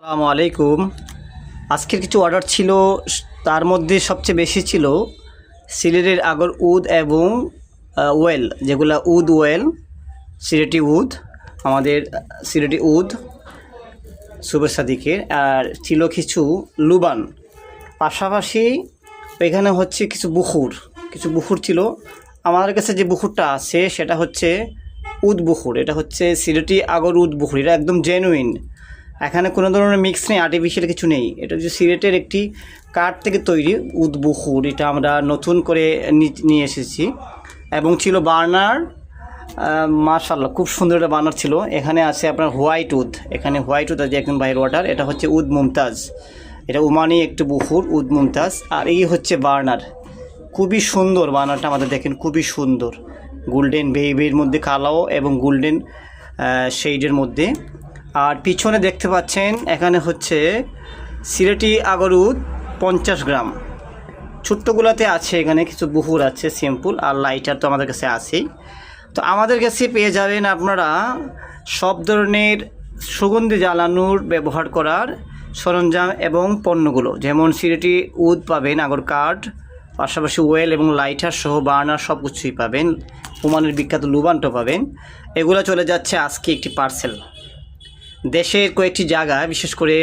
আসসালামু আলাইকুম। আজকের কিছু অর্ডার ছিল, তার মধ্যে সবচেয়ে বেশি ছিল সিলেটের আগর উদ এবং ওয়েল, যেগুলা উদ ওয়েল, সিলেটি উদ, আমাদের সিলেটি উদ শুভেচ্ছা দিকের, আর ছিল কিছু লুবান। পাশাপাশি এখানে হচ্ছে কিছু বুখুর ছিল। আমাদের কাছে যে বুখুরটা আছে সেটা হচ্ছে উদ বুখুর। এটা হচ্ছে সিলেটি আগর উদ বুখুর, এটা একদম জেনুইন। এখানে কোনো ধরনের মিক্স নেই, আর্টিফিশিয়াল কিছু নেই। এটা হচ্ছে সিলেটের একটি কাঠ থেকে তৈরি উদ বুখুর। এটা আমরা নতুন করে নিয়ে এসেছি। এবং ছিল বার্নার, মাশাআল্লাহ খুব সুন্দর একটা বার্নার ছিল। এখানে আছে আপনার হোয়াইট উদ, এখানে হোয়াইট উদ আছে একদম বাইরের ওয়াটার। এটা হচ্ছে উদ মুমতাজ, এটা ওমানি একটু বুখুর উদ মুমতাজ। আর এই হচ্ছে বার্নার, খুবই সুন্দর বার্নারটা, আমাদের দেখেন খুবই সুন্দর, গোল্ডেন বেবির মধ্যে কালো এবং গোল্ডেন শেডের মধ্যে। আর পিছনে দেখতে পাচ্ছেন এখানে হচ্ছে সিলেটি আগর উদ 50 গ্রাম। ছোট্টগুলাতে আছে এখানে কিছু বুহুর আছে সিম্পল, আর লাইটার তো আমাদের কাছে আছেই। তো আমাদের কাছে পেয়ে যাবেন আপনারা সব ধরনের সুগন্ধি জ্বালানোর ব্যবহার করার সরঞ্জাম এবং পণ্যগুলো, যেমন সিলেটি উদ পাবেন, আগর কাঠ, পাশাপাশি ওয়েল এবং লাইটার সহ বার্নার সব কিছুই পাবেন। ওমানের বিখ্যাত লুবানটা পাবেন। এগুলো চলে যাচ্ছে আজকে একটি পার্সেল দেশের কয়েকটি জায়গায়, বিশেষ করে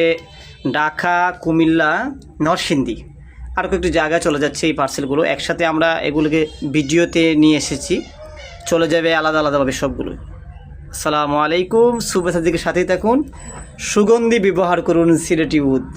ঢাকা, কুমিল্লা, নরসিংদী, আর কয়েকটি জায়গায় চলে যাচ্ছে এই পার্সেলগুলো। একসাথে আমরা এগুলোকে ভিডিওতে নিয়ে এসেছি, চলে যাবে আলাদা আলাদাভাবে সবগুলো। আসসালামু আলাইকুম, শুভেচ্ছা দিকে সাথেই থাকুন। সুগন্ধি ব্যবহার করুন সিলেটি উদ।